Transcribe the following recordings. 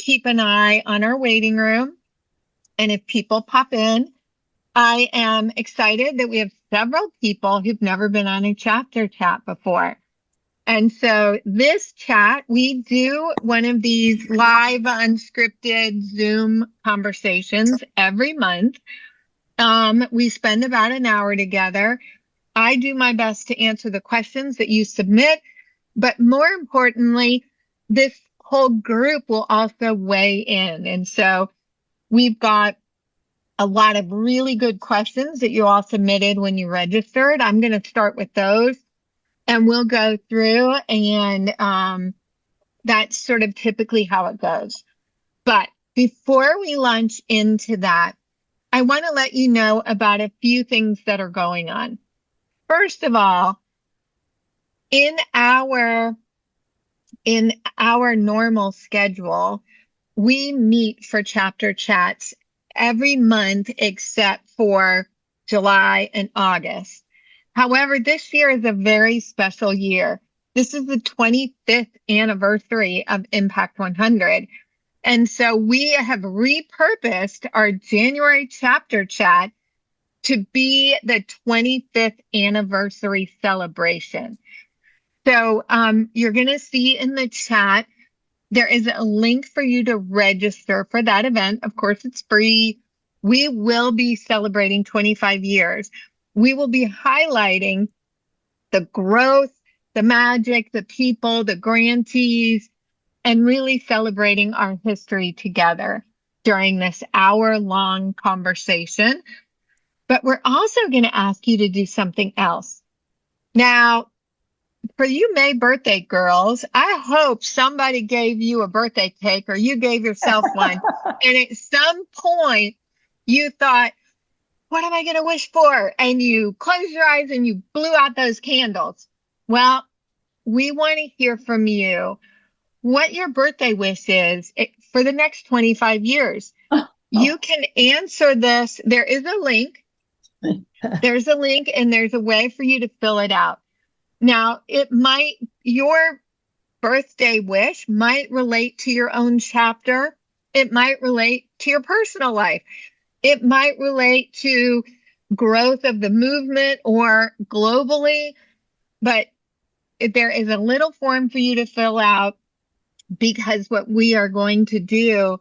keep an eye on our waiting room. And if people pop in, I am excited that we have several people who've never been on a chapter chat before. And so this chat, we do one of these live unscripted Zoom conversations every month. We spend about an hour together. I do my best to answer the questions that you submit, but more importantly, this whole group will also weigh in. And so we've got a lot of really good questions that you all submitted when you registered. I'm going to start with those and we'll go through, and that's sort of typically how it goes. But before we launch into that, I want to let you know about a few things that are going on. First of all, in our normal schedule, we meet for chapter chats every month except for July and August. However, this year is a very special year. This is the 25th anniversary of Impact 100. And so we have repurposed our January chapter chat to be the 25th anniversary celebration. So you're going to see in the chat, there is a link for you to register for that event. Of course, it's free. We will be celebrating 25 years. We will be highlighting the growth, the magic, the people, the grantees, and really celebrating our history together during this hour-long conversation. But we're also going to ask you to do something else. Now, for you May birthday girls, I hope somebody gave you a birthday cake or you gave yourself one. And at some point you thought, what am I going to wish for? And you closed your eyes and you blew out those candles. Well, we want to hear from you what your birthday wish is for the next 25 years. You can answer this. There is a link. There's a link and there's a way for you to fill it out. Now, your birthday wish might relate to your own chapter. It might relate to your personal life. It might relate to growth of the movement or globally, but there is a little form for you to fill out, because what we are going to do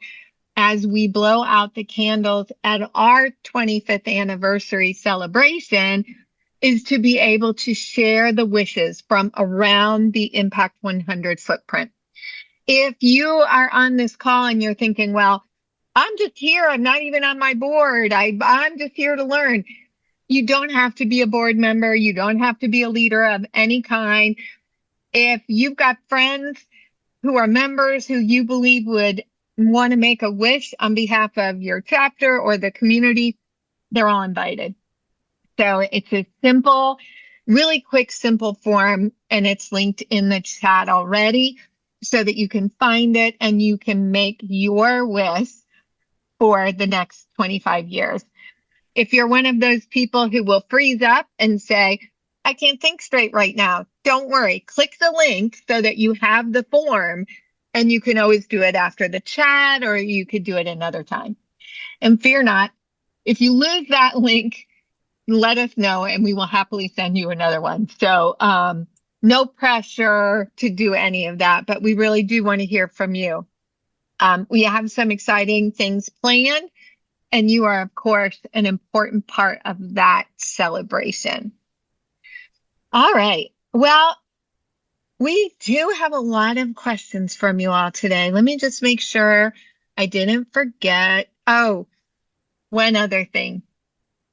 as we blow out the candles at our 25th anniversary celebration is to be able to share the wishes from around the Impact 100 footprint. If you are on this call and you're thinking, well, I'm just here, I'm not even on my board, I'm just here to learn. You don't have to be a board member. You don't have to be a leader of any kind. If you've got friends who are members who you believe would want to make a wish on behalf of your chapter or the community, they're all invited. So it's a simple, really quick, simple form, and it's linked in the chat already so that you can find it and you can make your wish for the next 25 years. If you're one of those people who will freeze up and say, I can't think straight right now, don't worry. Click the link so that you have the form, and you can always do it after the chat, or you could do it another time. And fear not, if you lose that link, let us know and we will happily send you another one. So no pressure to do any of that, but we really do want to hear from you. We have some exciting things planned, and you are, of course, an important part of that celebration. All right. Well, we do have a lot of questions from you all today. Let me just make sure I didn't forget. Oh, one other thing.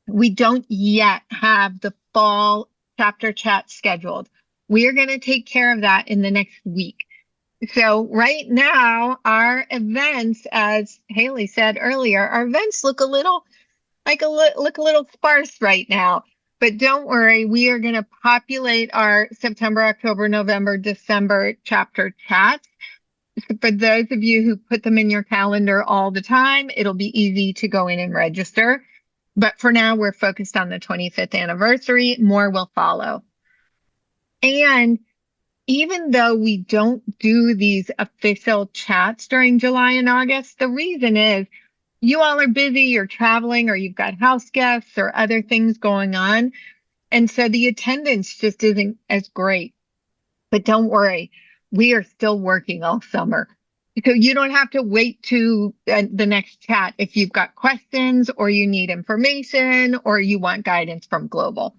We don't yet have the fall chapter chat scheduled. We are going to take care of that in the next week. So right now, our events, as Haley said earlier, our events look a little sparse right now. But don't worry, we are going to populate our September, October, November, December chapter chats. For those of you who put them in your calendar all the time, it'll be easy to go in and register. But for now, we're focused on the 25th anniversary. More will follow. And even though we don't do these official chats during July and August, the reason is you all are busy, you're traveling, or you've got house guests or other things going on. And so the attendance just isn't as great. But don't worry, we are still working all summer. So you don't have to wait to the next chat if you've got questions or you need information or you want guidance from Global.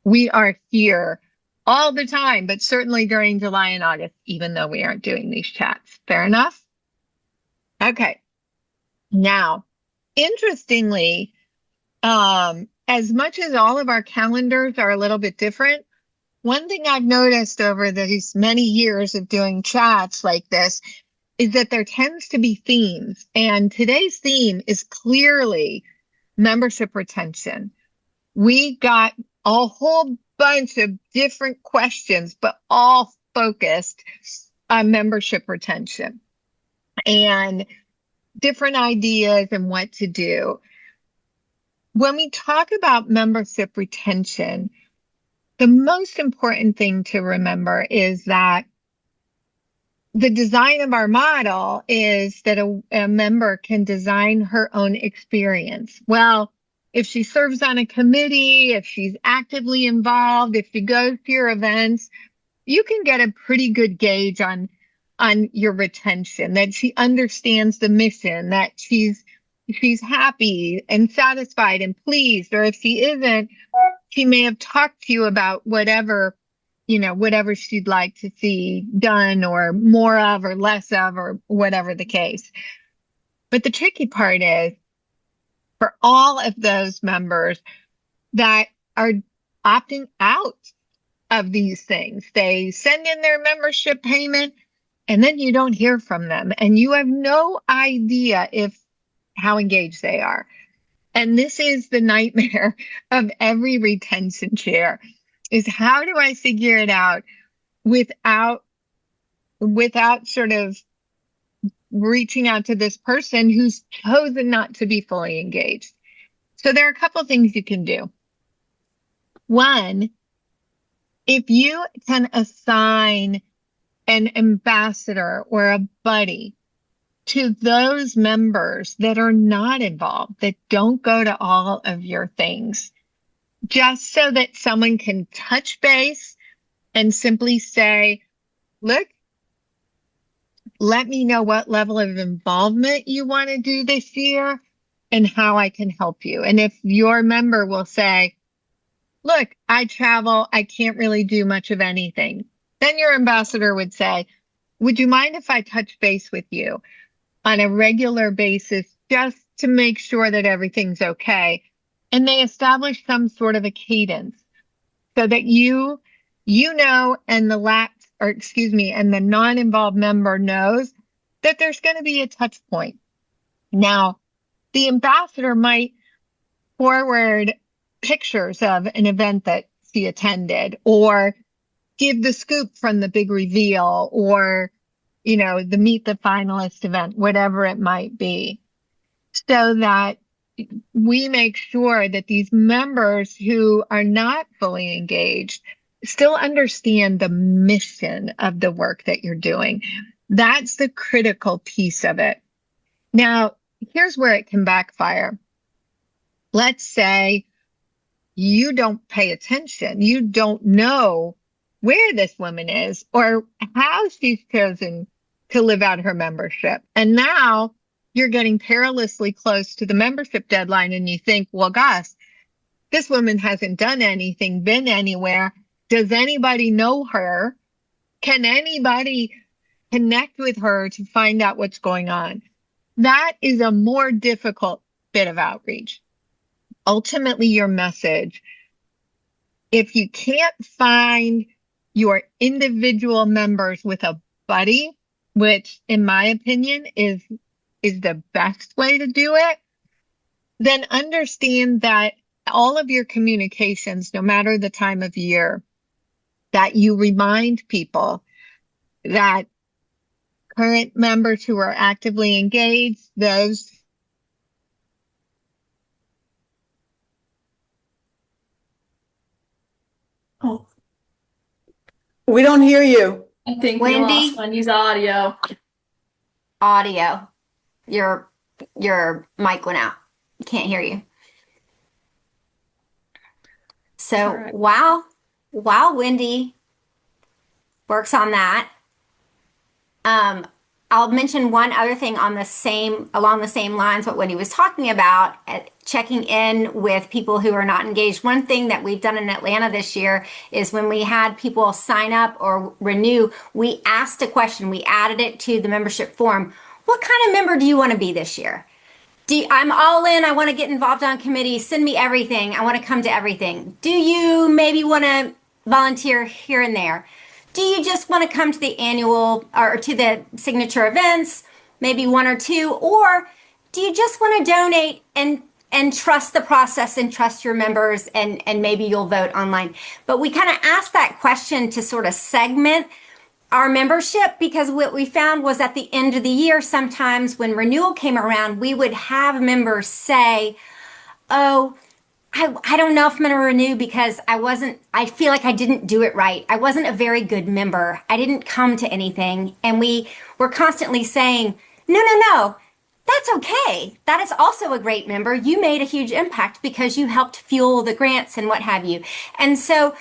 We are here all the time, but certainly during July and August, even though we aren't doing these chats. Fair enough? Okay. Now, interestingly, as much as all of our calendars are a little bit different, one thing I've noticed over these many years of doing chats like this is that there tends to be themes. And today's theme is clearly membership retention. We got a whole bunch of different questions, but all focused on membership retention and different ideas and what to do. When we talk about membership retention, the most important thing to remember is that the design of our model is that a member can design her own experience. Well, if she serves on a committee, if she's actively involved, if she goes to your events, you can get a pretty good gauge on your retention, that she understands the mission, that she's happy and satisfied and pleased, or if she isn't, she may have talked to you about whatever she'd like to see done or more of or less of or whatever the case. But the tricky part is for all of those members that are opting out of these things, they send in their membership payment and then you don't hear from them and you have no idea how engaged they are. And this is the nightmare of every retention chair, is how do I figure it out without sort of reaching out to this person who's chosen not to be fully engaged. So there are a couple things you can do. One, if you can assign an ambassador or a buddy to those members that are not involved, that don't go to all of your things, just so that someone can touch base and simply say, look, let me know what level of involvement you want to do this year and how I can help you. And if your member will say, look, I travel, I can't really do much of anything, then your ambassador would say, would you mind if I touch base with you on a regular basis just to make sure that everything's okay? And they establish some sort of a cadence so that you know, and the non-involved member knows that there's going to be a touch point. Now, the ambassador might forward pictures of an event that she attended or give the scoop from the big reveal or, the Meet the Finalist event, whatever it might be, so that we make sure that these members who are not fully engaged still understand the mission of the work that you're doing. That's the critical piece of it. Now, here's where it can backfire. Let's say you don't pay attention. You don't know where this woman is or how she's chosen to live out her membership. And now you're getting perilously close to the membership deadline and you think, well, gosh, this woman hasn't done anything, been anywhere. Does anybody know her? Can anybody connect with her to find out what's going on? That is a more difficult bit of outreach. Ultimately, your message, if you can't find your individual members with a buddy, which in my opinion is the best way to do it, then understand that all of your communications, no matter the time of year, that you remind people that current members who are actively engaged, those Oh, we don't hear you. I think we lost Wendy, Wendy's audio. audio. Your your mic went out. Can't hear you. All So right. while Wendy works on that, um, I'll mention one other thing on the same along the same lines what Wendy was talking about, checking in with people who are not engaged. One thing that we've done in Atlanta this year is when we had people sign up or renew, we asked a question. We added it to the membership form. What kind of member do you want to be this year? I'm all in. I want to get involved on committees. Send me everything. I want to come to everything. Do you maybe want to volunteer here and there? Do you just want to come to the annual or to the signature events, maybe one or two? Or do you just want to donate and trust the process and trust your members and maybe you'll vote online? But we kind of asked that question to sort of segment our membership because what we found was at the end of the year, sometimes when renewal came around, we would have members say, oh, I don't know if I'm going to renew because I feel like I didn't do it right. I wasn't a very good member. I didn't come to anything. And we were constantly saying, no, no, no, that's okay. That is also a great member. You made a huge impact because you helped fuel the grants and what have you. And so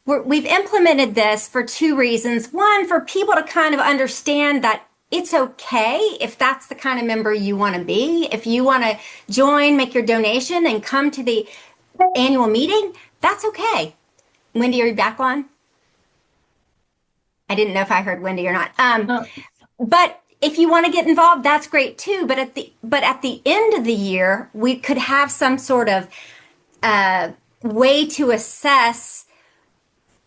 we've implemented this for two reasons. One, for people to kind of understand that it's okay if that's the kind of member you want to be. If you want to join, make your donation, and come to the annual meeting, that's okay. Wendy, are you back on? I didn't know if I heard Wendy or not. Oh, But if you want to get involved, that's great too. But at the end of the year, we could have some sort of way to assess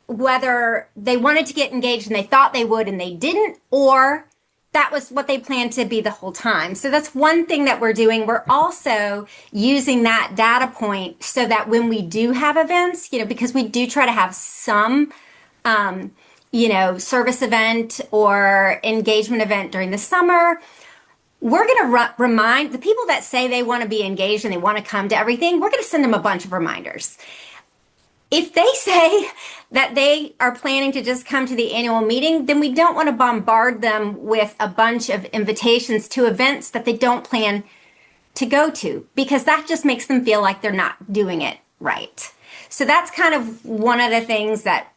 whether they wanted to get engaged and they thought they would and they didn't, or that was what they planned to be the whole time. So that's one thing that we're doing. We're also using that data point so that when we do have events, because we do try to have some, service event or engagement event during the summer, we're going to remind the people that say they want to be engaged and they want to come to everything, we're going to send them a bunch of reminders. If they say that they are planning to just come to the annual meeting, then we don't want to bombard them with a bunch of invitations to events that they don't plan to go to because that just makes them feel like they're not doing it right. So that's kind of one of the things that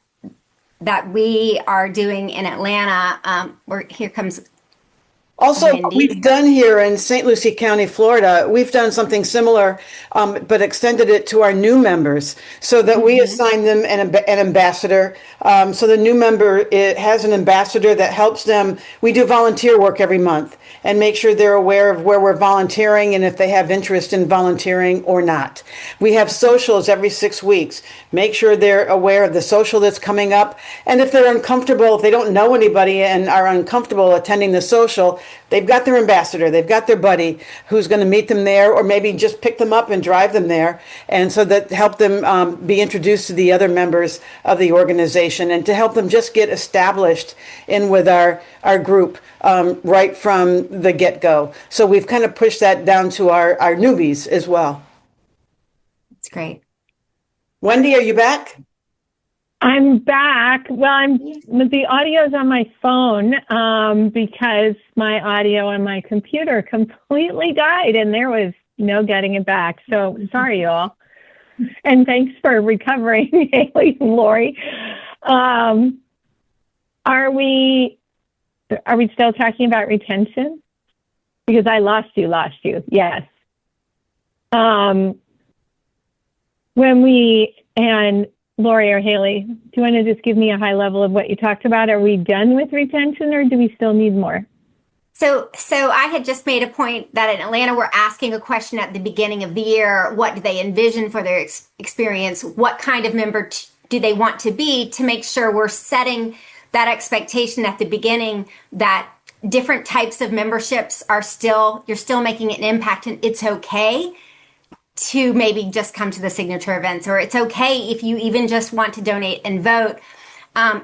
we are doing in Atlanta. Where here comes Also, what Wendy. we've done here in St. Lucie County, Florida, we've done something similar, but extended it to our new members so that we Mm-hmm. assign them an ambassador. So the new member it has an ambassador that helps them. We do volunteer work every month and make sure they're aware of where we're volunteering and if they have interest in volunteering or not. We have socials every 6 weeks. Make sure they're aware of the social that's coming up. And if they're uncomfortable, if they don't know anybody and are uncomfortable attending the social, they've got their ambassador, they've got their buddy who's going to meet them there, or maybe just pick them up and drive them there. And so that help them be introduced to the other members of the organization and to help them just get established in with our group right from the get-go. So we've kind of pushed that down to our newbies as well. That's great. Wendy, are you back? I'm back. Well, the audio's on my phone because my audio on my computer completely died and there was no getting it back. So sorry, y'all. And thanks for recovering, Haley and Lori. Are we still talking about retention? Because I lost you. Yes. And Lori or Haley, do you want to just give me a high level of what you talked about? Are we done with retention or do we still need more? So I had just made a point that in Atlanta, we're asking a question at the beginning of the year. What do they envision for their experience? What kind of member do they want to be, to make sure we're setting that expectation at the beginning that different types of memberships you're still making an impact, and it's okay to maybe just come to the signature events, or it's okay if you even just want to donate and vote,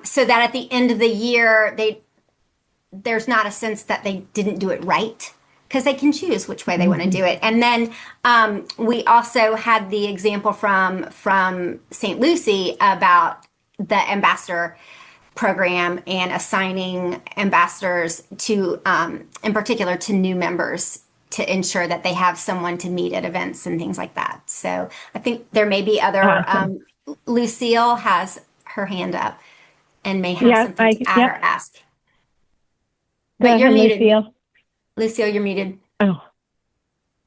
so that at the end of the year, there's not a sense that they didn't do it right, because they can choose which way they want to do it. And then we also had the example from St. Lucie about the ambassador program and assigning ambassadors to, in particular, to new members to ensure that they have someone to meet at events and things like that. So I think there may be other, Awesome. Lucille has her hand up and may have Yep, something to add yep. or ask. Go But you're ahead, muted. Lucille. Lucille, you're muted. Oh,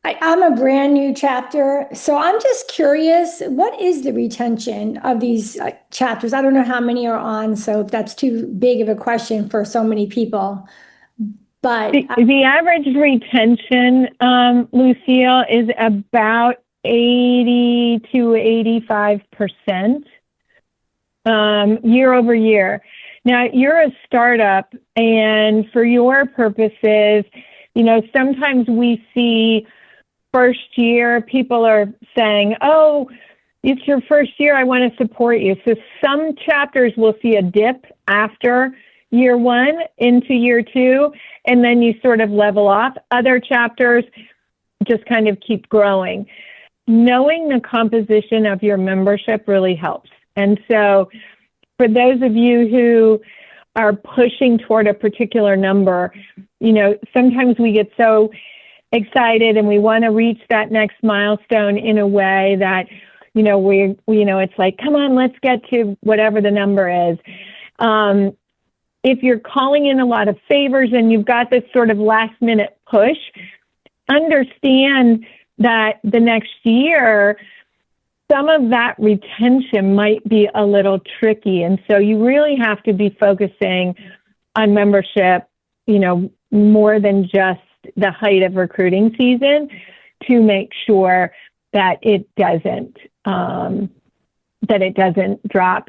I'm a brand new chapter, so I'm just curious, what is the retention of these chapters? I don't know how many are on, so if that's too big of a question for so many people. But the average retention, Lucille, is about 80 to 85% year over year. Now, you're a startup, and for your purposes, you know, sometimes we see first year, people are saying, oh, it's your first year, I want to support you. So some chapters will see a dip after year one into year two, and then you sort of level off. Other chapters just kind of keep growing. Knowing the composition of your membership really helps. And so for those of you who are pushing toward a particular number, you know, sometimes we get so excited and we want to reach that next milestone in a way that, you know, it's like, come on, let's get to whatever the number is. If you're calling in a lot of favors and you've got this sort of last minute push, understand that the next year, some of that retention might be a little tricky. And so you really have to be focusing on membership, you know, more than just the height of recruiting season to make sure that it doesn't drop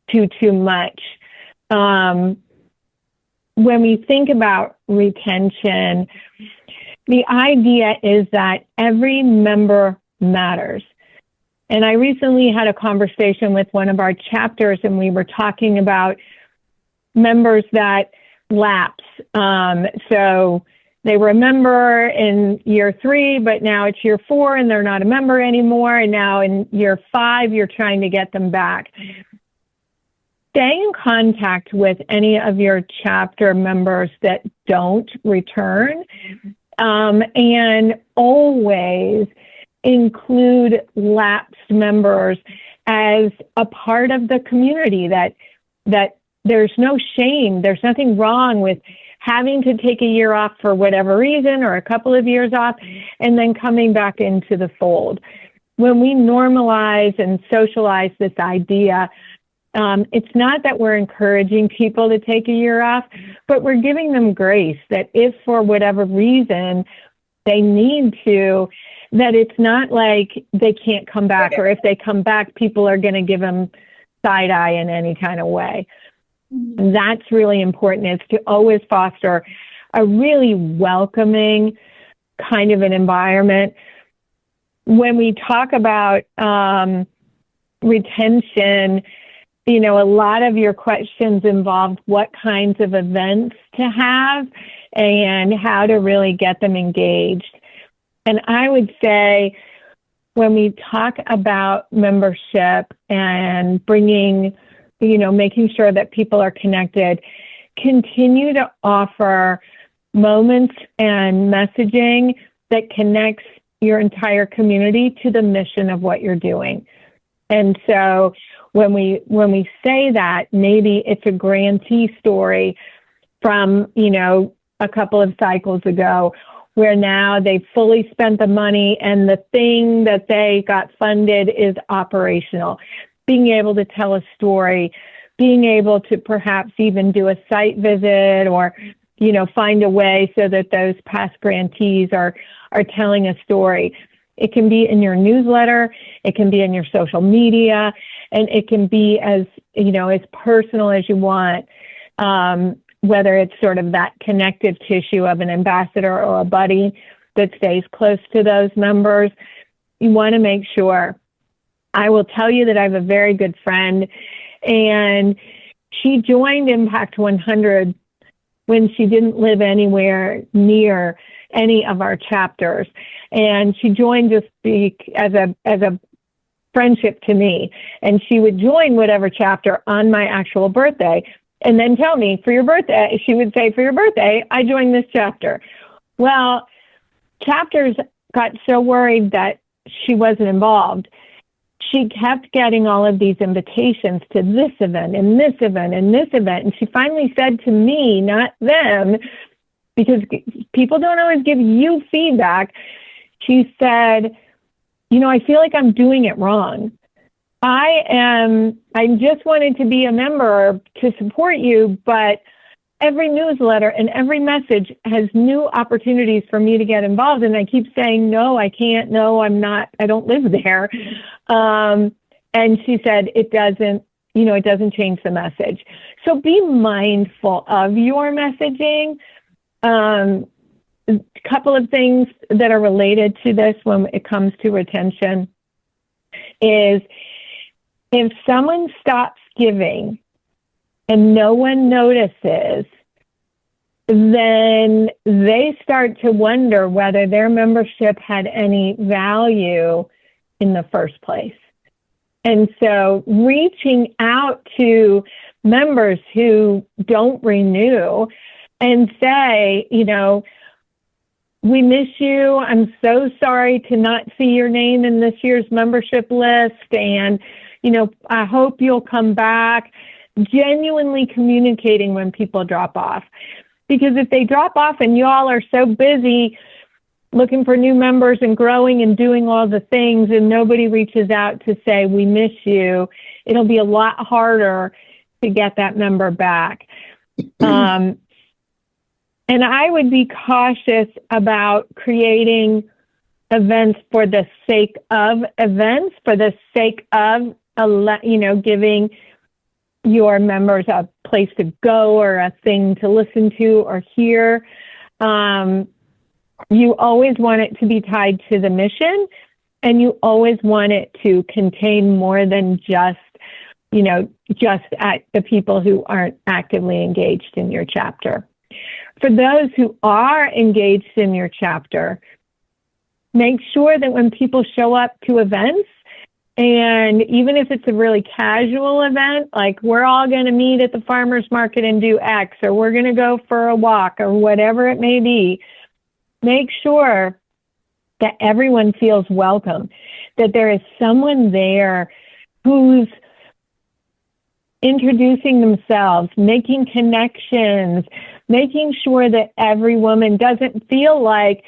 too much. When we think about retention, the idea is that every member matters. And I recently had a conversation with one of our chapters, and we were talking about members that lapse. So they were a member in year 3, but now it's year 4 and they're not a member anymore. And now in year 5, you're trying to get them back. Stay in contact with any of your chapter members that don't return, and always include lapsed members as a part of the community, that there's no shame. There's nothing wrong with having to take a year off for whatever reason or a couple of years off and then coming back into the fold. When we normalize and socialize this idea, it's not that we're encouraging people to take a year off, but we're giving them grace that if for whatever reason they need to, that it's not like they can't come back, or if they come back, people are going to give them side eye in any kind of way. That's really important, is to always foster a really welcoming kind of an environment. When we talk about retention, you know, a lot of your questions involved what kinds of events to have and how to really get them engaged. And I would say when we talk about membership and bringing, you know, making sure that people are connected, continue to offer moments and messaging that connects your entire community to the mission of what you're doing. And so when we say that, maybe it's a grantee story from, you know, a couple of cycles ago, where now they've fully spent the money and the thing that they got funded is operational. Being able to tell a story, being able to perhaps even do a site visit, or, you know, find a way so that those past grantees are telling a story. It can be in your newsletter, it can be in your social media, and it can be as, you know, as personal as you want. Whether it's sort of that connective tissue of an ambassador or a buddy that stays close to those members, you want to make sure. I will tell you that I have a very good friend, and she joined Impact 100 when she didn't live anywhere near any of our chapters. And she joined just as a friendship to me. And she would join whatever chapter on my actual birthday. and then tell me for your birthday, she would say, for your birthday, I joined this chapter. Well, chapters got so worried that she wasn't involved. She kept getting all of these invitations to this event and this event and this event. And she finally said to me, not them, because people don't always give you feedback. She said, you know, I feel like I'm doing it wrong. I just wanted to be a member to support you, but every newsletter and every message has new opportunities for me to get involved. And I keep saying, no, I can't. No, I'm not. I don't live there. And she said, it doesn't change the message. So be mindful of your messaging. A couple of things that are related to this when it comes to retention is if someone stops giving and no one notices, then they start to wonder whether their membership had any value in the first place. And so reaching out to members who don't renew and say, you know, we miss you. I'm so sorry to not see your name in this year's membership list. And, you know, I hope you'll come back. Genuinely communicating when people drop off. Because if they drop off and you all are so busy looking for new members and growing and doing all the things and nobody reaches out to say, we miss you, it'll be a lot harder to get that member back. And I would be cautious about creating events for the sake of events, for the sake of, giving your members a place to go or a thing to listen to or hear. You always want it to be tied to the mission, and you always want it to contain more than just at the people who aren't actively engaged in your chapter. For those who are engaged in your chapter, make sure that when people show up to events, and even if it's a really casual event, like we're all going to meet at the farmer's market and do X, or we're going to go for a walk, or whatever it may be, make sure that everyone feels welcome, that there is someone there who's introducing themselves, making connections, making sure that every woman doesn't feel like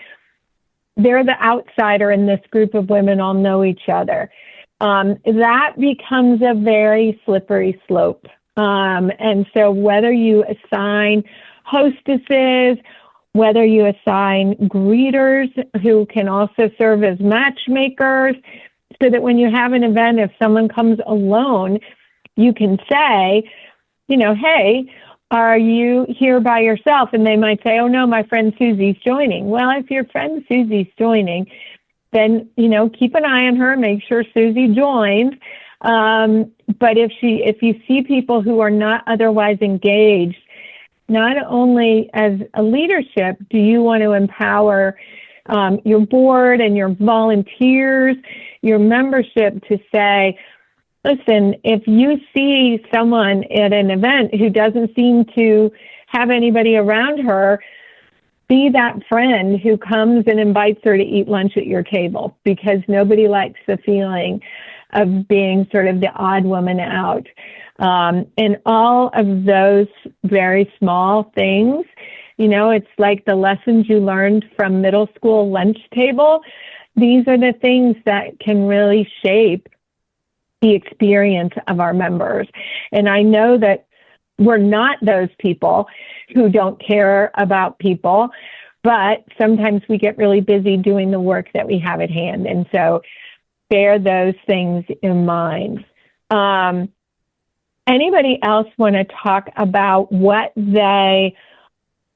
they're the outsider and this group of women all know each other. That becomes a very slippery slope. And so whether you assign hostesses, whether you assign greeters who can also serve as matchmakers, so that when you have an event, if someone comes alone, you can say, hey, are you here by yourself? And they might say, oh no, my friend Susie's joining. Well, if your friend Susie's joining, then, keep an eye on her, make sure Susie joins. But if you see people who are not otherwise engaged, not only as a leadership, do you want to empower your board and your volunteers, your membership to say, listen, if you see someone at an event who doesn't seem to have anybody around her, be that friend who comes and invites her to eat lunch at your table, because nobody likes the feeling of being sort of the odd woman out. And all of those very small things, it's like the lessons you learned from middle school lunch table. These are the things that can really shape the experience of our members. And I know that we're not those people who don't care about people, but sometimes we get really busy doing the work that we have at hand. And so bear those things in mind. Anybody else want to talk about what they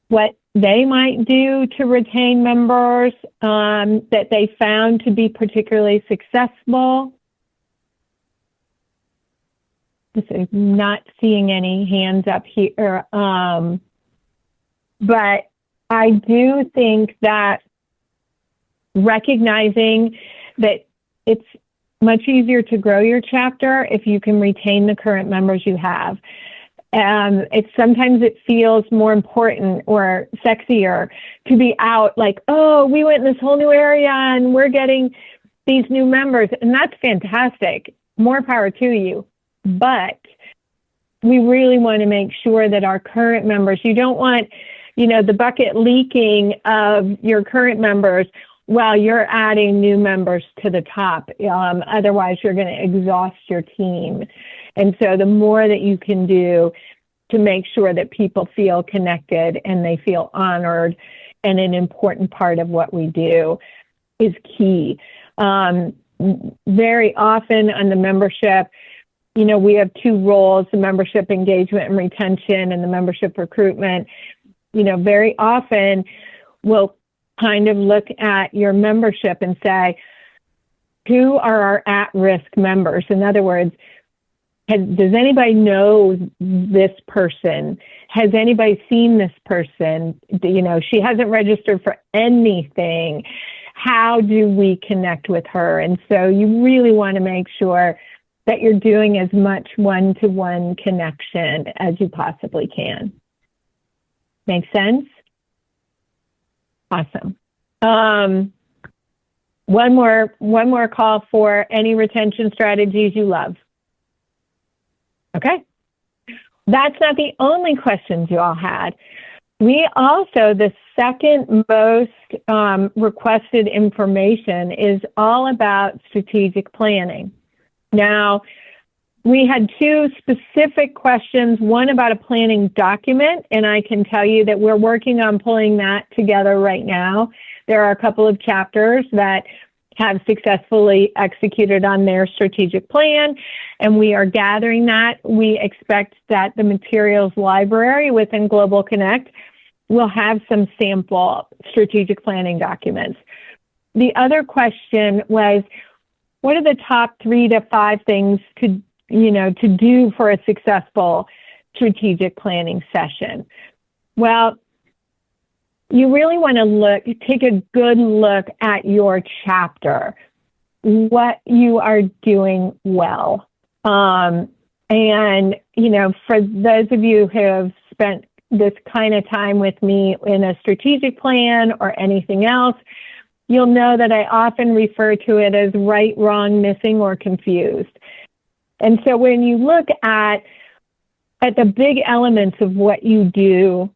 might do to retain members that they found to be particularly successful? I'm not seeing any hands up here, but I do think that recognizing that it's much easier to grow your chapter if you can retain the current members you have. Sometimes it feels more important or sexier to be out like, oh, we went in this whole new area and we're getting these new members. And that's fantastic. More power to you. But we really want to make sure that our current members, you don't want, the bucket leaking of your current members while you're adding new members to the top. Otherwise, you're going to exhaust your team. And so the more that you can do to make sure that people feel connected and they feel honored and an important part of what we do is key. Very often on the membership, we have two roles, the membership engagement and retention and the membership recruitment. Very often we'll kind of look at your membership and say, who are our at-risk members? In other words, does anybody know this person? Has anybody seen this person? She hasn't registered for anything. How do we connect with her? And so you really want to make sure that you're doing as much one-to-one connection as you possibly can. Make sense? Awesome. One more call for any retention strategies you love. Okay. That's not the only questions you all had. We also, the second most requested information is all about strategic planning. Now, we had two specific questions, one about a planning document, and I can tell you that we're working on pulling that together right now. There are a couple of chapters that have successfully executed on their strategic plan, and we are gathering that. We expect that the materials library within Global Connect will have some sample strategic planning documents. The other question was, what are the top 3 to 5 things to do for a successful strategic planning session? Well, you really want to take a good look at your chapter, what you are doing well. And, for those of you who have spent this kind of time with me in a strategic plan or anything else, you'll know that I often refer to it as right, wrong, missing, or confused. And so when you look at the big elements of what you do,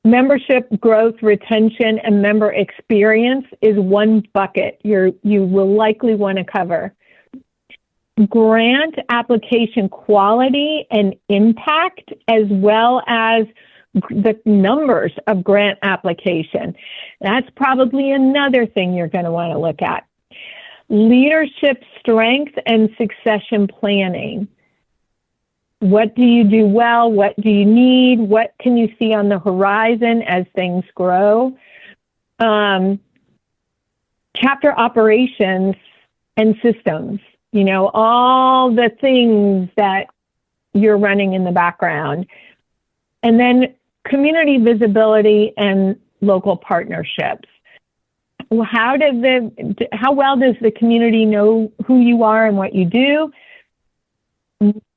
membership growth, retention, and member experience is one bucket you will likely want to cover. Grant application quality and impact, as well as the numbers of grant application. That's probably another thing you're going to want to look at. Leadership strength and succession planning. What do you do well? What do you need? What can you see on the horizon as things grow? Chapter operations and systems, all the things that you're running in the background. And then community visibility and local partnerships. How well does the community know who you are and what you do?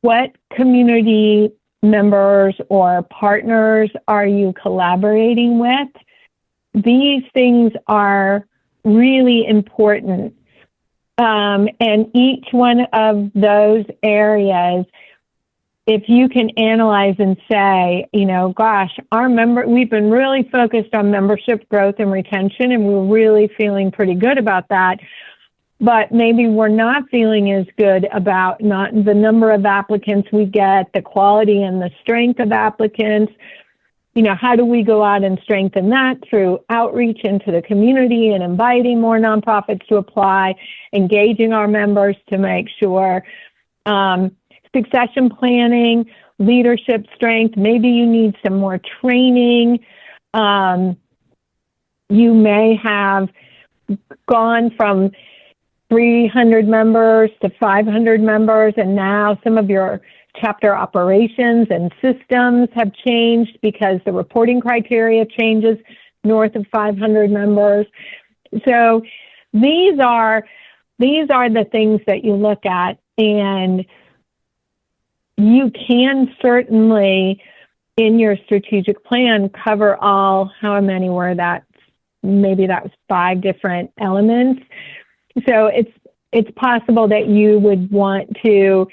What community members or partners are you collaborating with? These things are really important. And each one of those areas, if you can analyze and say, gosh, we've been really focused on membership growth and retention, and we're really feeling pretty good about that. But maybe we're not feeling as good about not the number of applicants we get, the quality and the strength of applicants. How do we go out and strengthen that through outreach into the community and inviting more nonprofits to apply, engaging our members to make sure succession planning, leadership strength. Maybe you need some more training. You may have gone from 300 members to 500 members, and now some of your chapter operations and systems have changed because the reporting criteria changes north of 500 members. So these are the things that you look at, and you can certainly, in your strategic plan, cover all, how many were that? Maybe that was 5 different elements. So it's possible that you would want to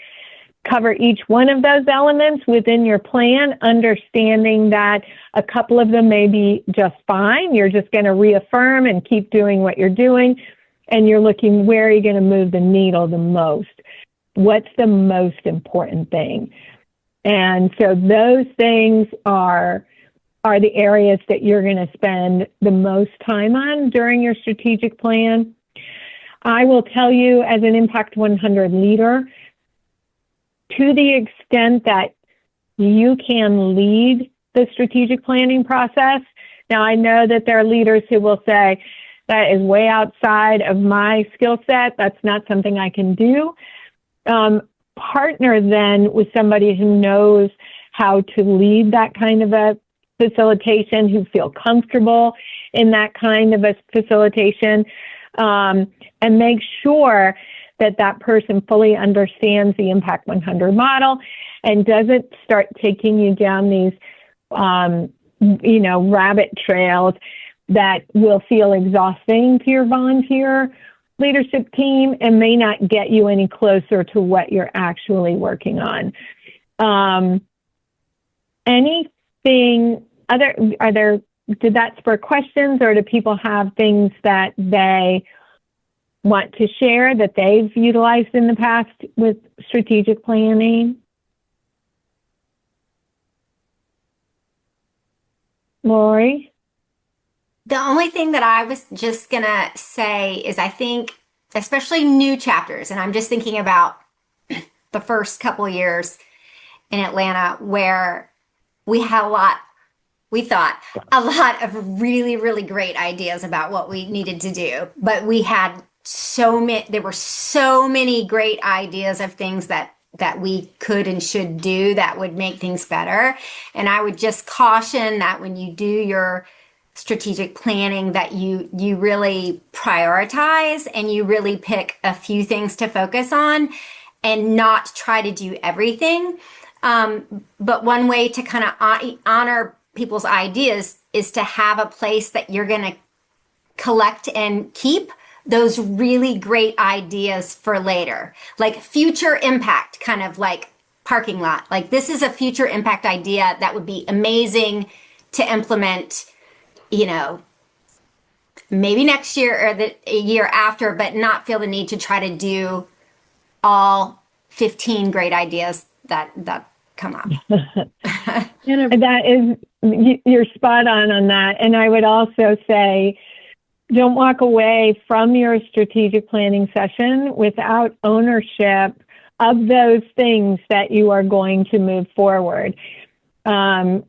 cover each one of those elements within your plan, understanding that a couple of them may be just fine. You're just going to reaffirm and keep doing what you're doing. And you're looking, where are you going to move the needle the most? What's the most important thing? And so those things are the areas that you're going to spend the most time on during your strategic plan. I will tell you, as an Impact 100 leader, to the extent that you can lead the strategic planning process. Now, I know that there are leaders who will say, that is way outside of my skill set. That's not something I can do. Partner then with somebody who knows how to lead that kind of a facilitation, who feel comfortable in that kind of a facilitation, and make sure that that person fully understands the Impact 100 model and doesn't start taking you down these, rabbit trails that will feel exhausting to your volunteer leadership team and may not get you any closer to what you're actually working on. Anything other, did that spur questions, or do people have things that they want to share that they've utilized in the past with strategic planning? Lori? The only thing that I was just going to say is I think, especially new chapters, and I'm just thinking about the first couple of years in Atlanta where we thought a lot of really, really great ideas about what we needed to do, but we had there were so many great ideas of things that we could and should do that would make things better. And I would just caution that when you do your strategic planning, that you really prioritize and you really pick a few things to focus on and not try to do everything. But one way to kind of honor people's ideas is to have a place that you're going to collect and keep those really great ideas for later, like future impact, kind of like parking lot. Like, this is a future impact idea that would be amazing to implement, maybe next year or the year after, but not feel the need to try to do all 15 great ideas that come up. That is, you're spot on that. And I would also say, don't walk away from your strategic planning session without ownership of those things that you are going to move forward. Ownership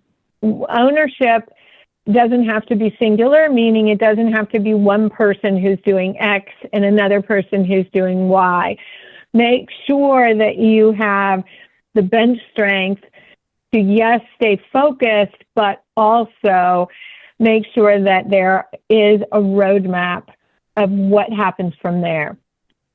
doesn't have to be singular, meaning it doesn't have to be one person who's doing X and another person who's doing Y. Make sure that you have the bench strength to, yes, stay focused, but also make sure that there is a roadmap of what happens from there.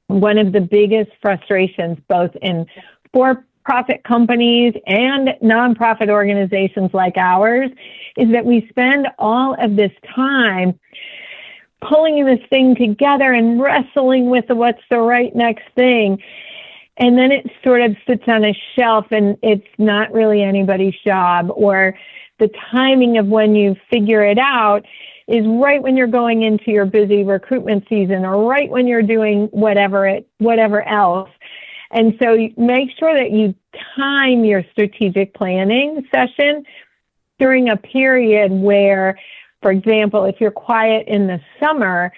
One of the biggest frustrations, both in for-profit companies and nonprofit organizations like ours, is that we spend all of this time pulling this thing together and wrestling with what's the right next thing. And then it sort of sits on a shelf and it's not really anybody's job, or the timing of when you figure it out is right when you're going into your busy recruitment season, or right when you're doing whatever else. And so make sure that you time your strategic planning session during a period where, for example, if you're quiet in the summer,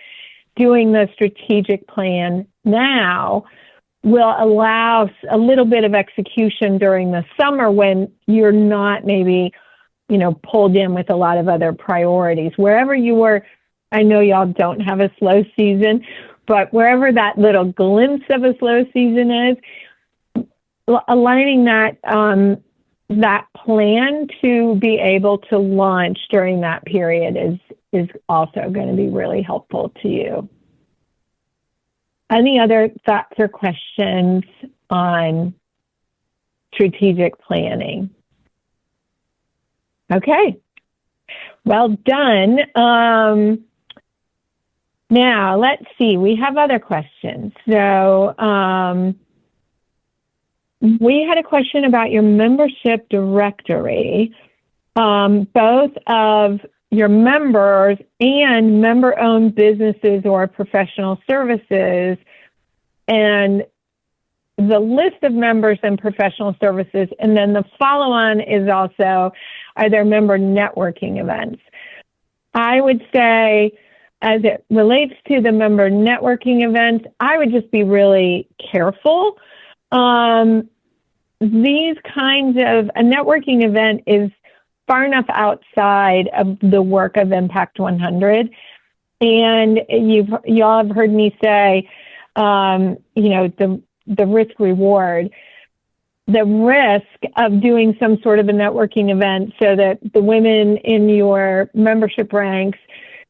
doing the strategic plan now will allow a little bit of execution during the summer when you're not maybe, pulled in with a lot of other priorities. Wherever you were, I know y'all don't have a slow season, but wherever that little glimpse of a slow season is, aligning that that plan to be able to launch during that period is also going to be really helpful to you. Any other thoughts or questions on strategic planning. Okay. Well done. Now, let's see. We have other questions. So, we had a question about your membership directory, both of your members and member-owned businesses or professional services, and the list of members and professional services. And then the follow-on is also, are there member networking events? I would say, as it relates to the member networking events, I would just be really careful. These kinds of, a networking event is far enough outside of the work of Impact 100. And y'all have heard me say, the risk reward, the risk of doing some sort of a networking event so that the women in your membership ranks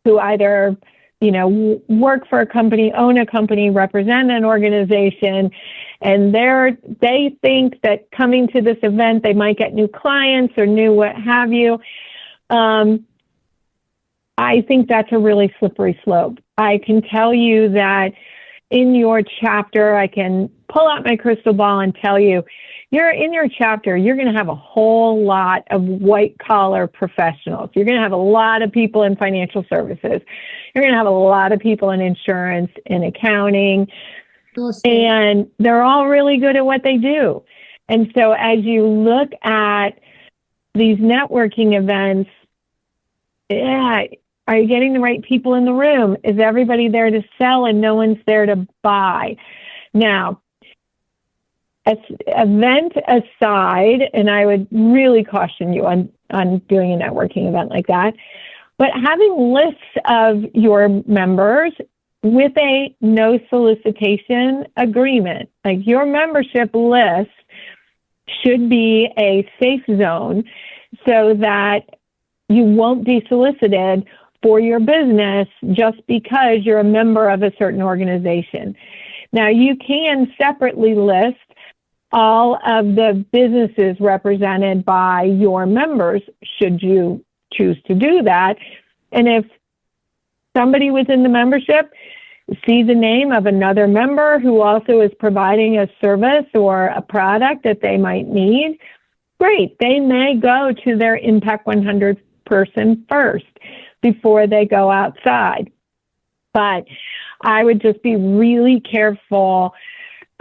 who either, work for a company, own a company, represent an organization, and they think that coming to this event, they might get new clients or new what have you. I think that's a really slippery slope. I can tell you that in your chapter, I can pull out my crystal ball and tell you, in your chapter, you're going to have a whole lot of white collar professionals. You're going to have a lot of people in financial services. You're going to have a lot of people in insurance, in accounting, and they're all really good at what they do. And so as you look at these networking events, are you getting the right people in the room? Is everybody there to sell and no one's there to buy? Now, event aside, and I would really caution you on doing a networking event like that, but having lists of your members with a no solicitation agreement, like your membership list should be a safe zone so that you won't be solicited for your business just because you're a member of a certain organization. Now, you can separately list all of the businesses represented by your members, should you choose to do that. And if somebody within the membership sees the name of another member who also is providing a service or a product that they might need, great. They may go to their Impact 100 person first before they go outside. But I would just be really careful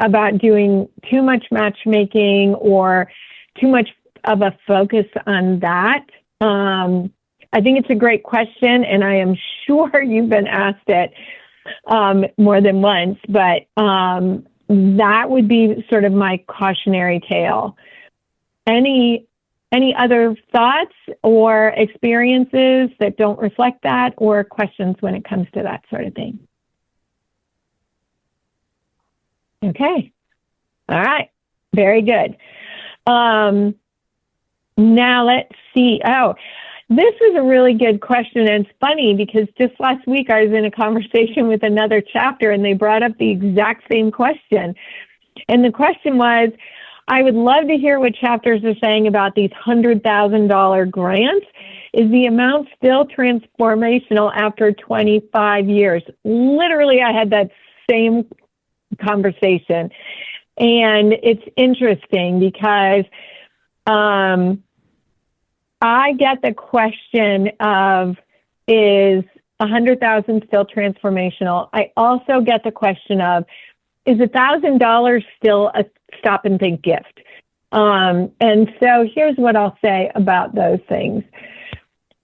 about doing too much matchmaking or too much of a focus on that. I think it's a great question, and I am sure you've been asked it more than once, but that would be sort of my cautionary tale. Any other thoughts or experiences that don't reflect that, or questions when it comes to that sort of thing? Okay. All right. Very good. Now let's see. Oh, this is a really good question. And it's funny because just last week I was in a conversation with another chapter and they brought up the exact same question. And the question was, I would love to hear what chapters are saying about these $100,000 grants. Is the amount still transformational after 25 years? Literally, I had that same conversation. And it's interesting because I get the question of, is 100,000 still transformational? I also get the question of, is $1,000 still a stop and think gift? And so here's what I'll say about those things.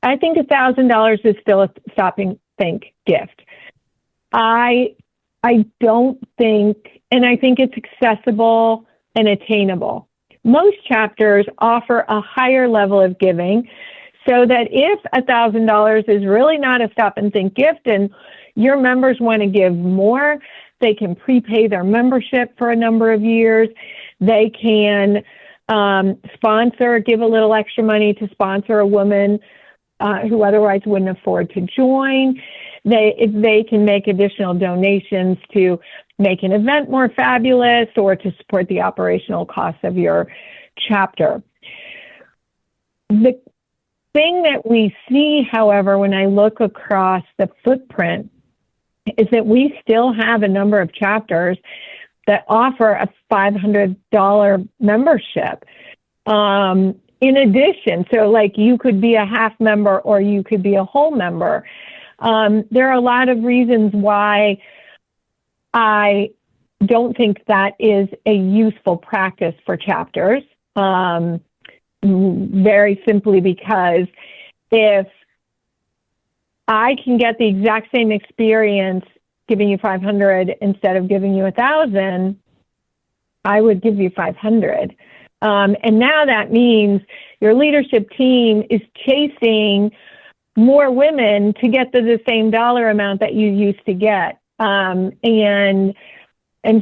I think $1,000 is still a stop and think gift. I don't think, and I think it's accessible and attainable. Most chapters offer a higher level of giving so that if $1,000 is really not a stop and think gift and your members want to give more, they can prepay their membership for a number of years. They can give a little extra money to sponsor a woman who otherwise wouldn't afford to join. They can make additional donations to make an event more fabulous or to support the operational costs of your chapter. The thing that we see, however, when I look across the footprint is that we still have a number of chapters that offer a $500 membership. In addition, so like you could be a half member or you could be a whole member. There are a lot of reasons why I don't think that is a useful practice for chapters. Very simply because if I can get the exact same experience giving you 500 instead of giving you 1,000, I would give you 500. And now that means your leadership team is chasing more women to get to the same dollar amount that you used to get. And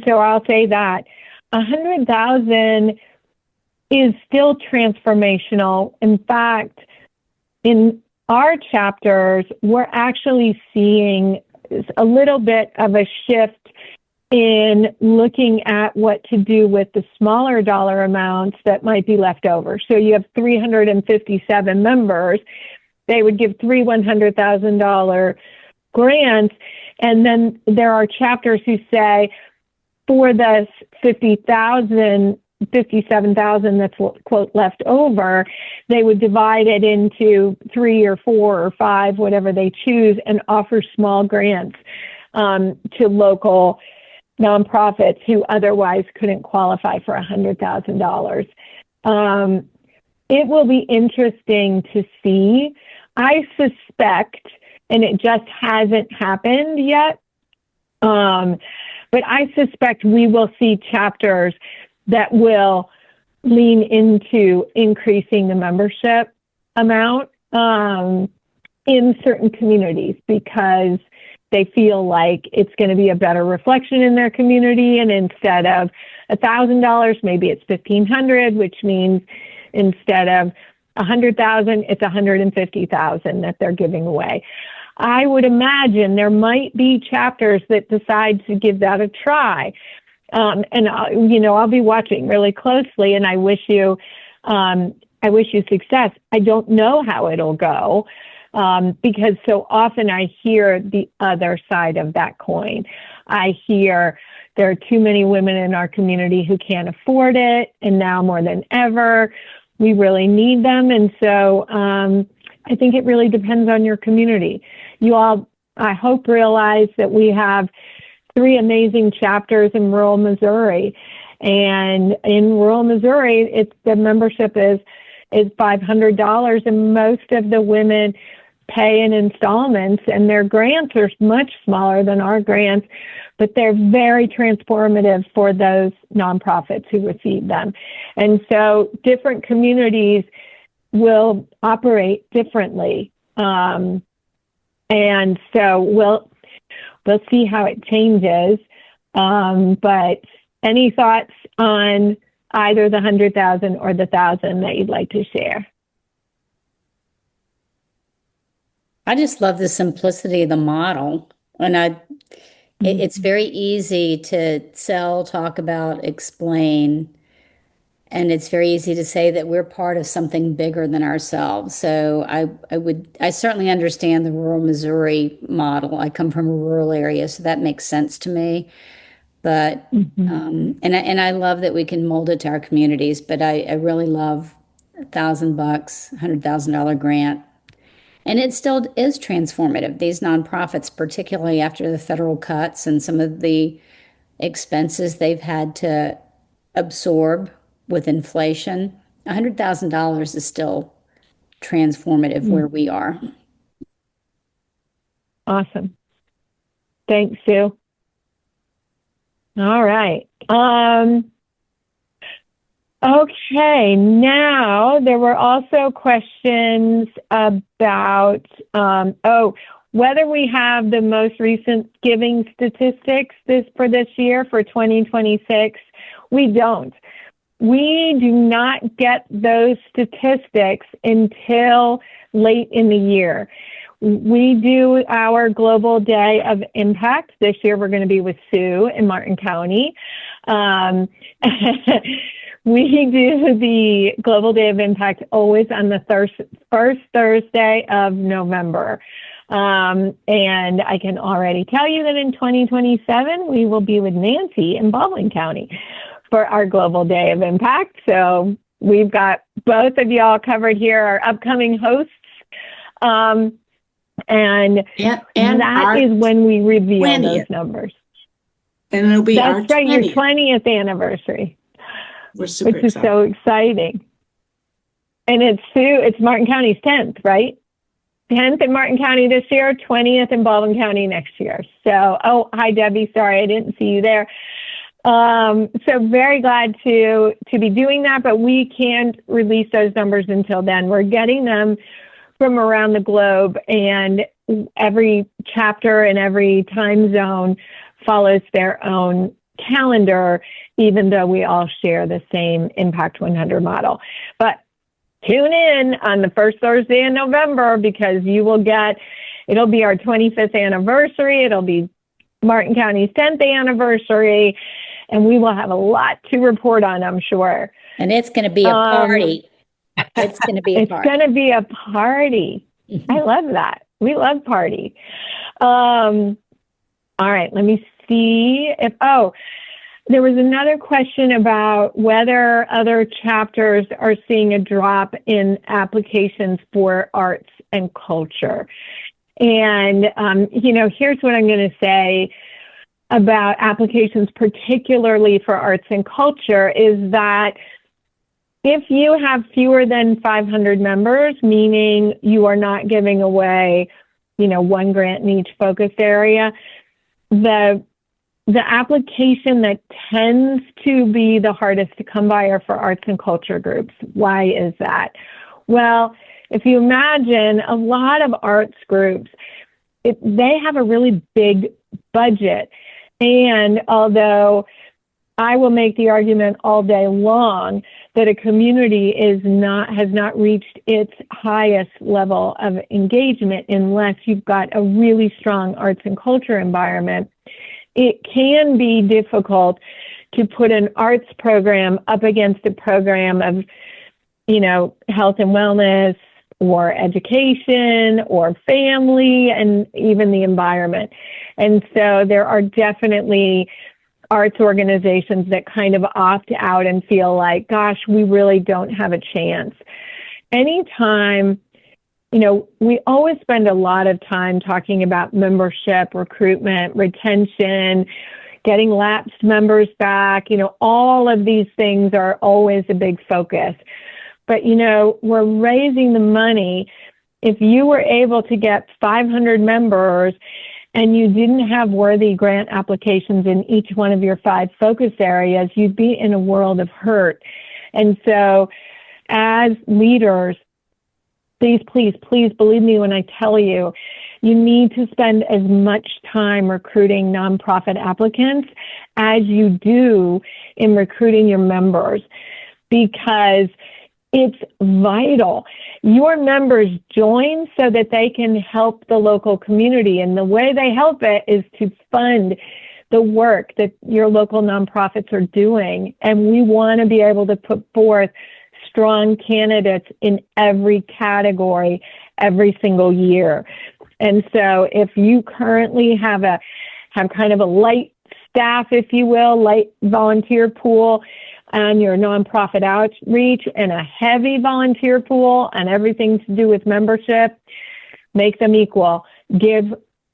so I'll say that 100,000 is still transformational. In fact, in our chapters, we're actually seeing a little bit of a shift in looking at what to do with the smaller dollar amounts that might be left over. So you have 357 members. They would give three $100,000 grants. And then there are chapters who say, for the 57,000 that's, quote, left over, they would divide it into 3 or 4 or 5, whatever they choose, and offer small grants to local nonprofits who otherwise couldn't qualify for $100,000. It will be interesting to see. I suspect, and it just hasn't happened yet, but I suspect we will see chapters that will lean into increasing the membership amount in certain communities because they feel like it's going to be a better reflection in their community. And instead of $1,000, maybe it's $1,500, which means instead of $100,000, it's $150,000 that they're giving away. I would imagine there might be chapters that decide to give that a try. And I'll be watching really closely, and I wish you success. I don't know how it'll go because so often I hear the other side of that coin. I hear there are too many women in our community who can't afford it, and now more than ever, we really need them. And so I think it really depends on your community. You all, I hope, realize that we have 3 amazing chapters in rural Missouri. And in rural Missouri, the membership is $500, and most of the women pay in installments, and their grants are much smaller than our grants, but they're very transformative for those nonprofits who receive them. And so different communities will operate differently. And so we'll see how it changes. But any thoughts on either the 100,000 or the 1,000 that you'd like to share? I just love the simplicity of the model. And it's very easy to sell, talk about, explain. And it's very easy to say that we're part of something bigger than ourselves. So I certainly understand the rural Missouri model. I come from a rural area, so that makes sense to me. But and I love that we can mold it to our communities. But I really love $1,000, $100,000 grant, and it still is transformative. These nonprofits, particularly after the federal cuts and some of the expenses they've had to absorb with inflation, $100,000 is still transformative where we are. Awesome. Thanks, Sue. All right. Okay, now there were also questions about whether we have the most recent giving statistics for this year for 2026. We don't. We do not get those statistics until late in the year. We do our Global Day of Impact. This year we're going to be with Sue in Martin County. We do the Global Day of Impact always on the first Thursday of November. And I can already tell you that in 2027, we will be with Nancy in Baldwin County for our Global Day of Impact. So we've got both of y'all covered here, our upcoming hosts. And that is when we reveal 20th. those numbers. And it'll be That's our right, your 20th. 20th anniversary, We're super which is excited. so exciting. And it's Martin County's 10th, right? 10th in Martin County this year, 20th in Baldwin County next year. So, oh, hi, Debbie. Sorry, I didn't see you there. So very glad to be doing that, but we can't release those numbers until then. We're getting them from around the globe, and every chapter and every time zone follows their own calendar, even though we all share the same Impact 100 model. But tune in on the first Thursday in November, because it'll be our 25th anniversary. It'll be Martin County's 10th anniversary, and we will have a lot to report on, I'm sure. And it's going to be a party. It's going to be a It's party. going to be a party. I love that. We love party. All right, let me see if, there was another question about whether other chapters are seeing a drop in applications for arts and culture. And, here's what I'm going to say about applications, particularly for arts and culture, is that if you have fewer than 500 members, meaning you are not giving away, one grant in each focus area, the application that tends to be the hardest to come by are for arts and culture groups. Why is that? Well, if you imagine a lot of arts groups, they have a really big budget. And although I will make the argument all day long that a community has not reached its highest level of engagement unless you've got a really strong arts and culture environment, it can be difficult to put an arts program up against a program of, health and wellness or education or family and even the environment. And so there are definitely arts organizations that kind of opt out and feel like, gosh, we really don't have a chance. Anytime, we always spend a lot of time talking about membership, recruitment, retention, getting lapsed members back. All of these things are always a big focus. But, we're raising the money. If you were able to get 500 members and you didn't have worthy grant applications in each one of your 5 focus areas, you'd be in a world of hurt. And so as leaders, please believe me when I tell you, you need to spend as much time recruiting nonprofit applicants as you do in recruiting your members, because it's vital. Your members join so that they can help the local community. And the way they help it is to fund the work that your local nonprofits are doing. And we want to be able to put forth strong candidates in every category every single year. And so if you currently have kind of a light staff, if you will, light volunteer pool on your nonprofit outreach and a heavy volunteer pool and everything to do with membership, make them equal. Give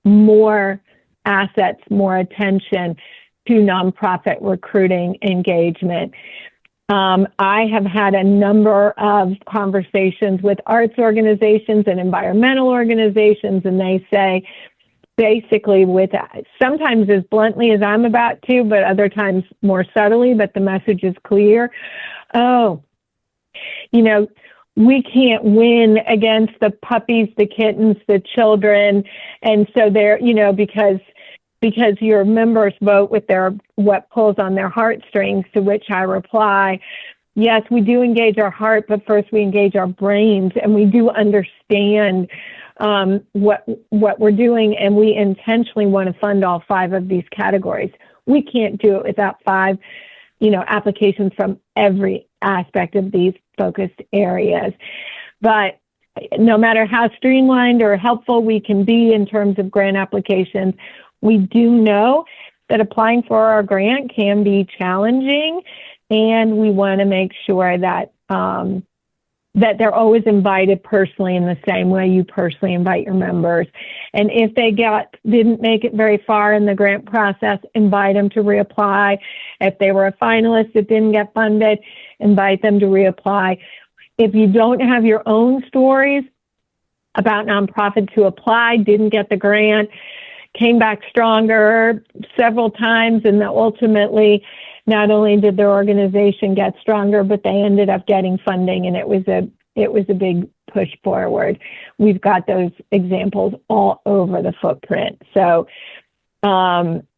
more assets, more attention to nonprofit recruiting engagement. I have had a number of conversations with arts organizations and environmental organizations, and they say, basically, with sometimes as bluntly as I'm about to, but other times more subtly, but the message is clear. We can't win against the puppies, the kittens, the children. And so they're, because your members vote with what pulls on their heartstrings, to which I reply, yes, we do engage our heart, but first we engage our brains, and we do understand what we're doing, and we intentionally want to fund all 5 of these categories. We can't do it without 5 applications from every aspect of these focused areas. But no matter how streamlined or helpful we can be in terms of grant applications, we do know that applying for our grant can be challenging, and we want to make sure that that they're always invited personally in the same way you personally invite your members. And if they didn't make it very far in the grant process, invite them to reapply. If they were a finalist that didn't get funded, invite them to reapply. If you don't have your own stories about nonprofits who applied, didn't get the grant, came back stronger several times, and that ultimately not only did their organization get stronger, but they ended up getting funding, and it was a big push forward. We've got those examples all over the footprint. So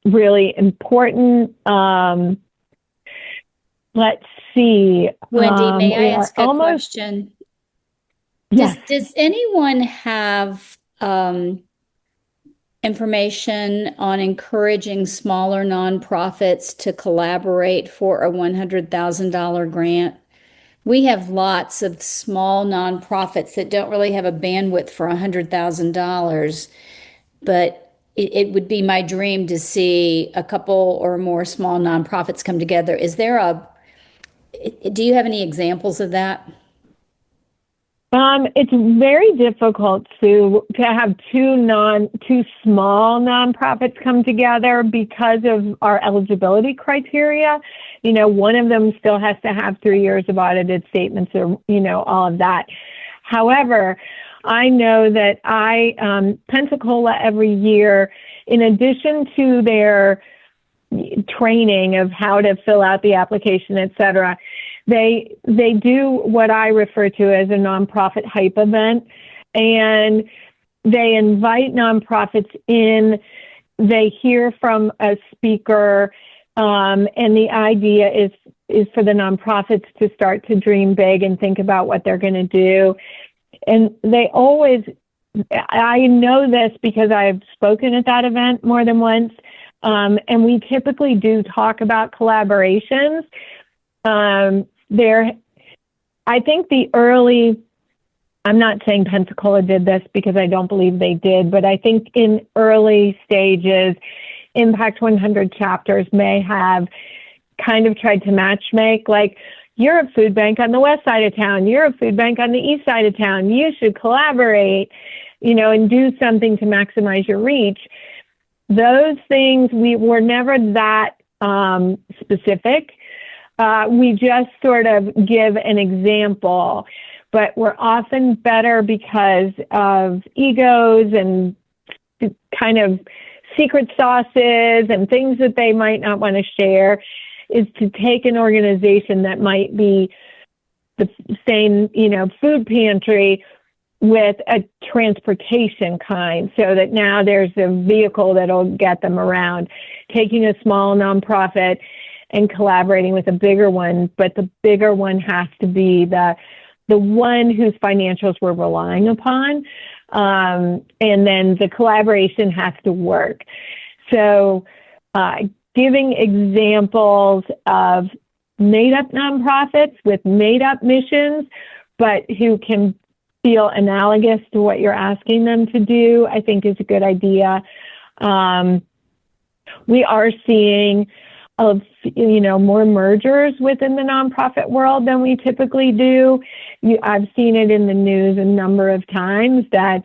really important. Let's see. Wendy, may I ask a question? Yes. Does anyone have information on encouraging smaller nonprofits to collaborate for a $100,000 grant? We have lots of small nonprofits that don't really have a bandwidth for $100,000, but it would be my dream to see a couple or more small nonprofits come together. Do you have any examples of that? It's very difficult to have two small nonprofits come together because of our eligibility criteria. One of them still has to have 3 years of audited statements, or all of that. However, I know that Pensacola every year, in addition to their training of how to fill out the application, et cetera, they do what I refer to as a nonprofit hype event, and they invite nonprofits in. They hear from a speaker, and the idea is for the nonprofits to start to dream big and think about what they're going to do. And I know this because I've spoken at that event more than once, and we typically do talk about collaborations. I think I'm not saying Pensacola did this because I don't believe they did, but I think in early stages, Impact 100 chapters may have kind of tried to matchmake, like, you're a food bank on the west side of town, you're a food bank on the east side of town, you should collaborate, and do something to maximize your reach. Those things, we were never that specific. We just sort of give an example, but we're often better because of egos and kind of secret sauces and things that they might not want to share, is to take an organization that might be the same, food pantry with a transportation kind, so that now there's a vehicle that'll get them around. Taking a small nonprofit and collaborating with a bigger one, but the bigger one has to be the one whose financials we're relying upon, and then the collaboration has to work. So giving examples of made-up nonprofits with made-up missions, but who can feel analogous to what you're asking them to do, I think is a good idea. We are seeing more mergers within the nonprofit world than we typically do. I've seen it in the news a number of times that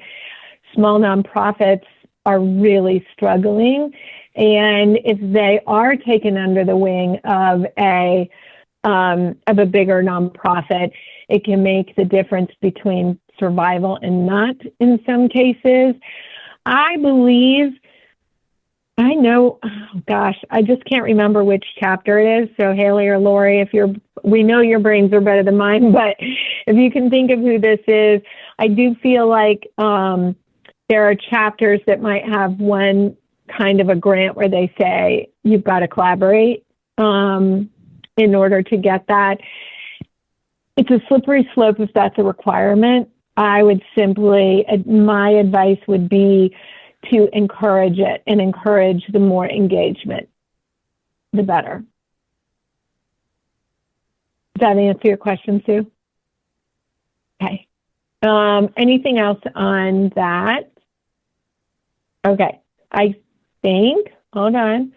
small nonprofits are really struggling, and if they are taken under the wing of a bigger nonprofit, it can make the difference between survival and not in some cases. I know, I just can't remember which chapter it is. So Haley or Lori, we know your brains are better than mine, but if you can think of who this is, I do feel like there are chapters that might have one kind of a grant where they say you've got to collaborate in order to get that. It's a slippery slope if that's a requirement. My advice would be to encourage it, and encourage the more engagement, the better. that answer your question, Sue? Okay. Anything else on that? Okay. I think, hold on.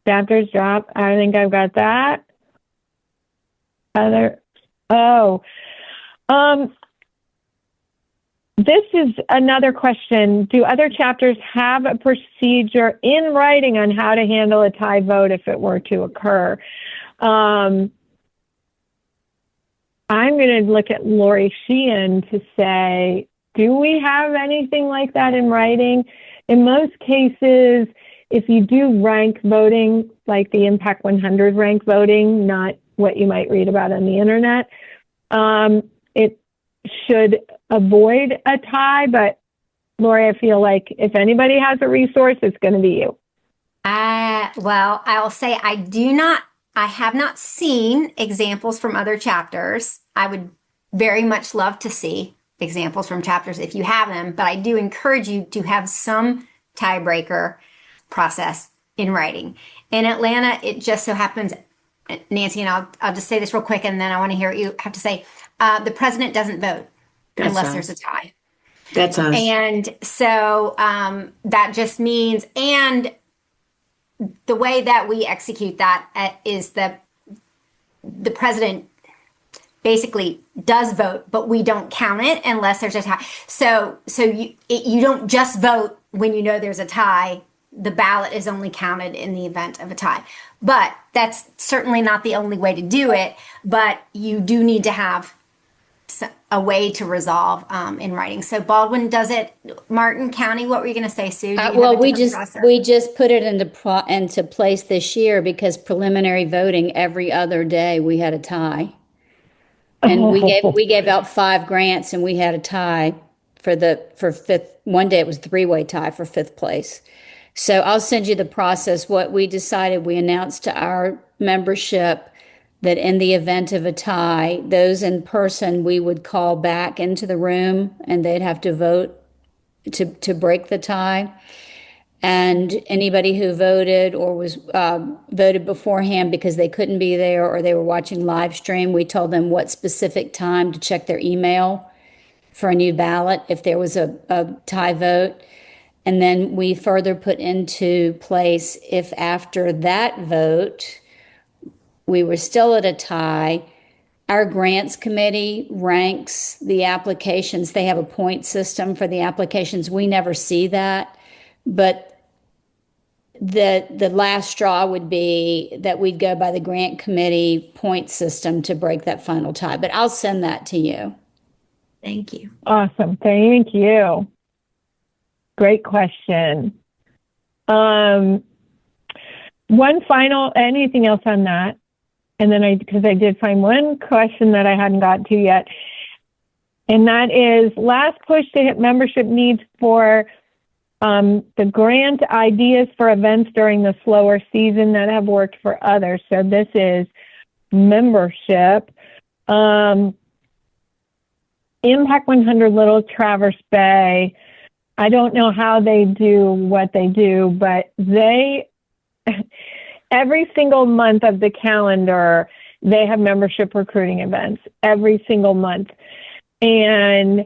Chapters drop. I think I've got that. This is another question. Do other chapters have a procedure in writing on how to handle a tie vote if it were to occur? I'm going to look at Lori Sheehan to say, do we have anything like that in writing? In most cases, if you do rank voting, like the Impact 100 rank voting, not what you might read about on the internet, it should avoid a tie. But Lori, I feel like if anybody has a resource, it's going to be you. Well, I'll say I have not seen examples from other chapters. I would very much love to see examples from chapters if you have them, but I do encourage you to have some tiebreaker process in writing. In Atlanta, it just so happens, Nancy, and I'll just say this real quick, and then I want to hear what you have to say. The president doesn't vote unless there's a tie. That's us. And so that just means, and the way that we execute that is that the president basically does vote, but we don't count it unless there's a tie. So you don't just vote when you know there's a tie. The ballot is only counted in the event of a tie. But that's certainly not the only way to do it. But you do need to have a way to resolve in writing. So Baldwin does it. Martin County, what were you going to say, Sue? Well, we just put it into place this year because preliminary voting every other day we had a tie, and we gave out 5 grants and we had a tie for fifth. One day it was 3-way tie for 5th place. So I'll send you the process. What we decided, we announced to our membership that in the event of a tie, those in person, we would call back into the room and they'd have to vote to break the tie. And anybody who voted or was voted beforehand because they couldn't be there or they were watching live stream, we told them what specific time to check their email for a new ballot if there was a tie vote. And then we further put into place if after that vote, we were still at a tie, our grants committee ranks the applications. They have a point system for the applications. We never see that. But the last straw would be that we'd go by the grant committee point system to break that final tie. But I'll send that to you. Thank you. Awesome. Thank you. Great question. One final, anything else on that? And then because I did find one question that I hadn't got to yet. And that is last push to hit membership needs for the grant ideas for events during the slower season that have worked for others. So this is membership. Impact 100 Little Traverse Bay. I don't know how they do what they do, but they, every single month of the calendar, they have membership recruiting events every single month. And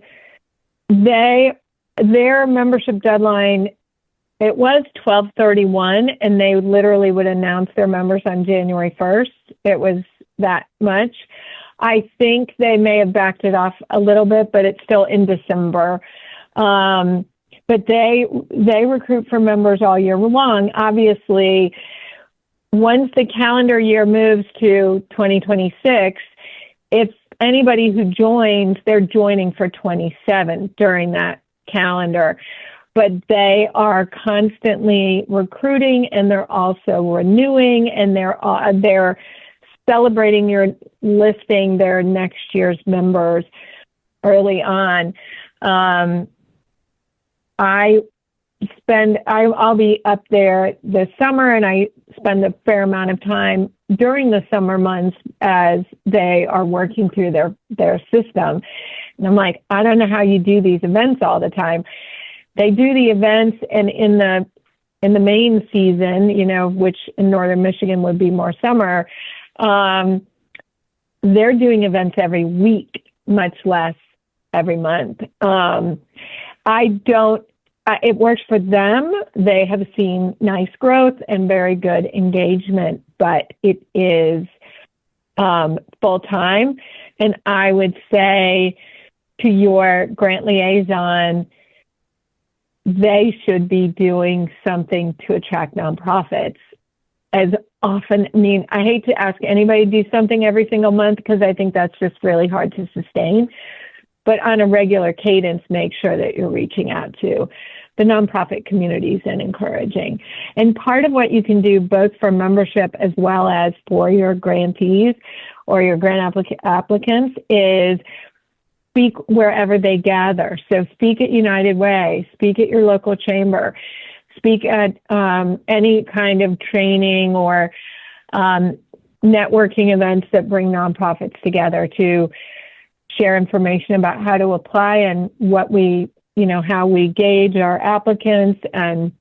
their membership deadline, it was 12/31, and they literally would announce their members on January 1st. It was that much. I think they may have backed it off a little bit, but it's still in December. But they recruit for members all year long. Obviously, once the calendar year moves to 2026, if anybody who joins, they're joining for 27 during that calendar. But they are constantly recruiting, and they're also renewing, and they're celebrating your listing their next year's members early on. I'll be up there this summer, and I spend a fair amount of time during the summer months as they are working through their system. And I'm like, I don't know how you do these events all the time. They do the events, and in the main season, which in northern Michigan would be more summer, they're doing events every week, much less every month. It works for them. They have seen nice growth and very good engagement, but it is full time. And I would say to your grant liaison, they should be doing something to attract nonprofits as often. I mean, I hate to ask anybody to do something every single month because I think that's just really hard to sustain. But on a regular cadence, make sure that you're reaching out to the nonprofit communities and encouraging. And part of what you can do both for membership as well as for your grantees or your grant applicants is speak wherever they gather. So speak at United Way, speak at your local chamber, speak at any kind of training or networking events that bring nonprofits together to share information about how to apply and what we, how we gauge our applicants and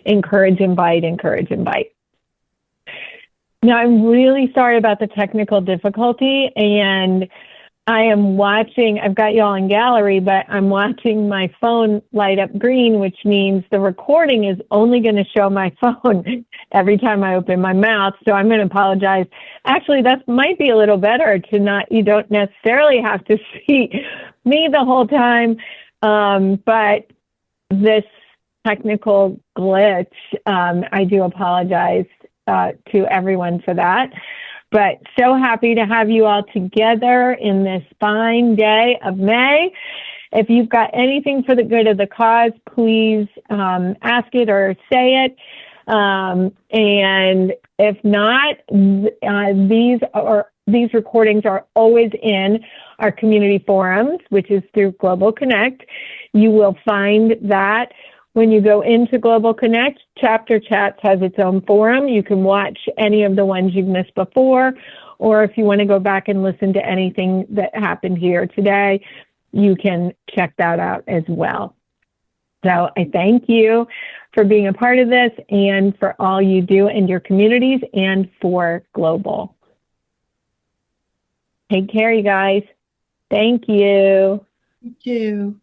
encourage, invite. Now, I'm really sorry about the technical difficulty, and I am watching, I've got y'all in gallery, but I'm watching my phone light up green, which means the recording is only going to show my phone every time I open my mouth. So I'm going to apologize. Actually, that might be a little better you don't necessarily have to see me the whole time. But this technical glitch, I do apologize to everyone for that. But so happy to have you all together in this fine day of May. If you've got anything for the good of the cause, please ask it or say it. And if not, these recordings are always in our community forums, which is through Global Connect. You will find that when you go into Global Connect, Chapter Chats has its own forum. You can watch any of the ones you've missed before, or if you want to go back and listen to anything that happened here today, you can check that out as well. So I thank you for being a part of this and for all you do in your communities and for Global. Take care, you guys. Thank you. Thank you.